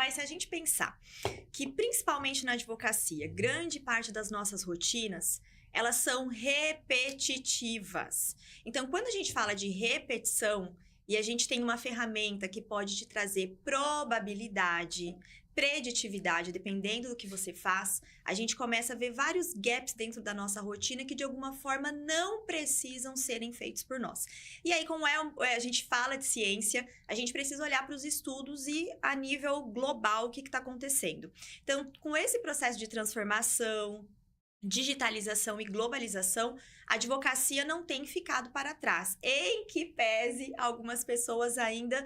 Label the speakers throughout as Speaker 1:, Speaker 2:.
Speaker 1: Mas se a gente pensar que, principalmente na advocacia, grande parte das nossas rotinas, elas são repetitivas. Então, quando a gente fala de repetição e a gente tem uma ferramenta que pode te trazer probabilidade, preditividade, dependendo do que você faz, a gente começa a ver vários gaps dentro da nossa rotina que, de alguma forma, não precisam serem feitos por nós. E aí, como a gente fala de ciência, a gente precisa olhar para os estudos e, a nível global, o que está acontecendo. Então, com esse processo de transformação, digitalização e globalização, a advocacia não tem ficado para trás, em que pese algumas pessoas ainda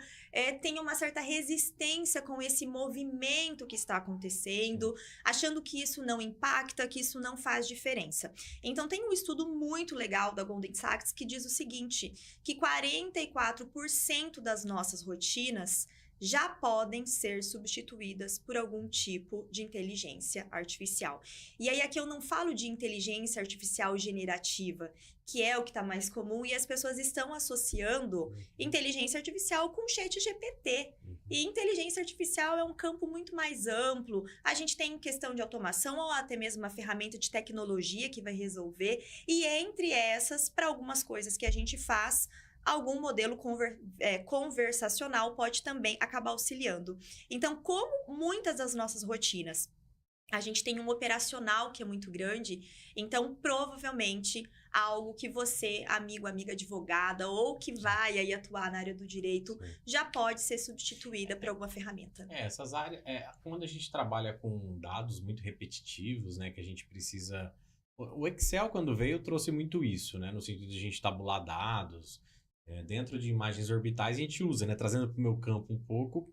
Speaker 1: tenham uma certa resistência com esse movimento que está acontecendo, achando que isso não impacta, que isso não faz diferença. Então, tem um estudo muito legal da Goldman Sachs que diz o seguinte, que 44% das nossas rotinas já podem ser substituídas por algum tipo de inteligência artificial. E aí, aqui eu não falo de inteligência artificial generativa, que é o que está mais comum, e as pessoas estão associando inteligência artificial com ChatGPT. E inteligência artificial é um campo muito mais amplo. A gente tem questão de automação ou até mesmo uma ferramenta de tecnologia que vai resolver. E entre essas, para algumas coisas que a gente faz, algum modelo conversacional pode também acabar auxiliando. Então, como muitas das nossas rotinas, a gente tem um operacional que é muito grande, então, provavelmente, algo que você, amigo, amiga advogada, ou que vai aí atuar na área do direito, já pode ser substituída por alguma ferramenta.
Speaker 2: Essas áreas, quando a gente trabalha com dados muito repetitivos, né, que a gente precisa... O Excel, quando veio, trouxe muito isso, né, no sentido de a gente tabular dados, dentro de imagens orbitais, a gente usa, né, trazendo para o meu campo um pouco,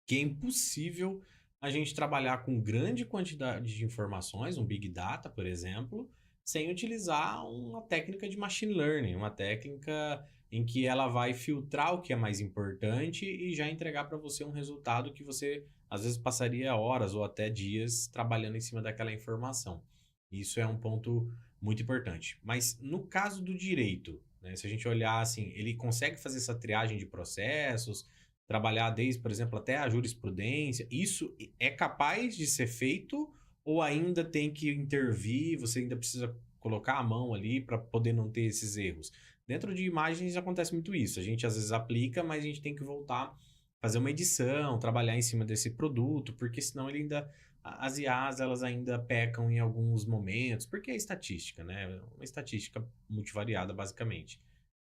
Speaker 2: que é impossível a gente trabalhar com grande quantidade de informações, um Big Data, por exemplo, sem utilizar uma técnica de Machine Learning, uma técnica em que ela vai filtrar o que é mais importante e já entregar para você um resultado que você, às vezes, passaria horas ou até dias trabalhando em cima daquela informação. Isso é um ponto muito importante. Mas no caso do direito, né, se a gente olhar assim, ele consegue fazer essa triagem de processos, trabalhar desde, por exemplo, até a jurisprudência. Isso é capaz de ser feito ou ainda tem que intervir, você ainda precisa colocar a mão ali para poder não ter esses erros? Dentro de imagens acontece muito isso. A gente às vezes aplica, mas a gente tem que voltar, fazer uma edição, trabalhar em cima desse produto, porque senão ele ainda... As IAs, elas ainda pecam em alguns momentos, porque é estatística, né? Uma estatística multivariada, basicamente.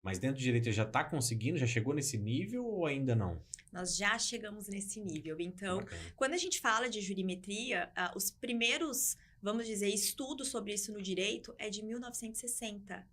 Speaker 2: Mas dentro do direito já está conseguindo, já chegou nesse nível ou ainda não?
Speaker 1: Nós já chegamos nesse nível. Então,
Speaker 2: Bacana.
Speaker 1: quando a gente fala de jurimetria, os primeiros, vamos dizer, estudos sobre isso no direito é de 1960.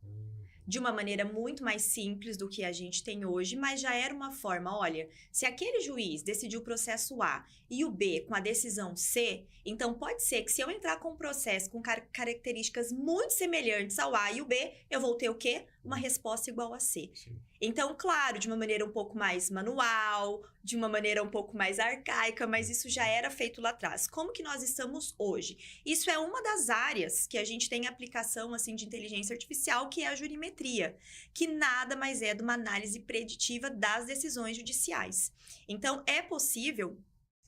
Speaker 1: De uma maneira muito mais simples do que a gente tem hoje, mas já era uma forma, olha, se aquele juiz decidiu o processo A e o B com a decisão C, então pode ser que se eu entrar com um processo com características muito semelhantes ao A e o B, eu vou ter o quê? Uma resposta igual a C.
Speaker 2: Sim.
Speaker 1: Então, claro, de uma maneira um pouco mais manual, de uma maneira um pouco mais arcaica, mas isso já era feito lá atrás. Como que nós estamos hoje? Isso é uma das áreas que a gente tem aplicação assim, de inteligência artificial, que é a jurimetria, que nada mais é de uma análise preditiva das decisões judiciais. Então, é possível...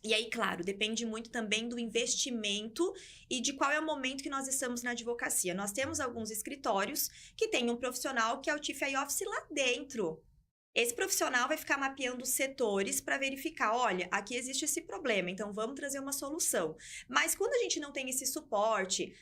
Speaker 1: E aí, claro, depende muito também do investimento e de qual é o momento que nós estamos na advocacia. Nós temos alguns escritórios que têm um profissional que é o Chief AI Office lá dentro. Esse profissional vai ficar mapeando os setores para verificar, olha, aqui existe esse problema, então vamos trazer uma solução. Mas quando a gente não tem esse suporte,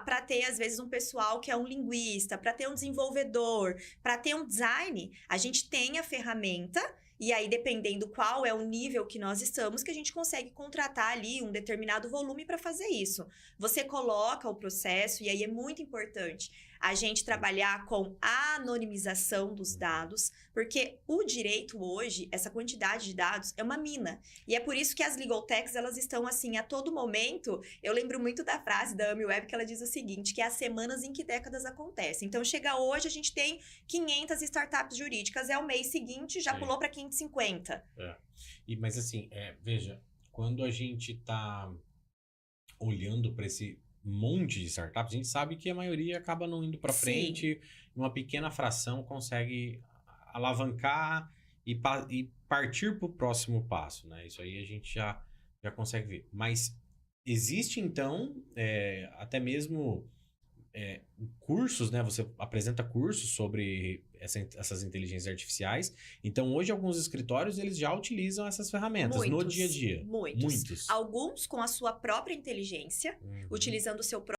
Speaker 1: para ter às vezes um pessoal que é um linguista, para ter um desenvolvedor, para ter um design, a gente tem a ferramenta. E aí, dependendo qual é o nível que nós estamos, que a gente consegue contratar ali um determinado volume para fazer isso. Você coloca o processo, e aí é muito importante a gente trabalhar com a anonimização dos dados, porque o direito hoje, essa quantidade de dados, é uma mina. E é por isso que as legal techs, elas estão assim, a todo momento. Eu lembro muito da frase da Amy Webb, que ela diz o seguinte, que é as semanas em que décadas acontecem. Então, chega hoje, a gente tem 500 startups jurídicas, é o mês seguinte, já pulou para 550.
Speaker 2: Mas assim, veja, quando a gente está olhando para esse monte de startups, a gente sabe que a maioria acaba não indo para frente, uma pequena fração consegue alavancar e partir para o próximo passo, né? Isso aí a gente já Já consegue ver. Mas existe, então, até mesmo cursos, né? Você apresenta cursos sobre essas inteligências artificiais. Então, hoje, alguns escritórios, eles já utilizam essas ferramentas no dia a dia.
Speaker 1: Muitos.
Speaker 2: Muitos.
Speaker 1: Alguns com a sua própria inteligência,
Speaker 2: Uhum.
Speaker 1: utilizando o seu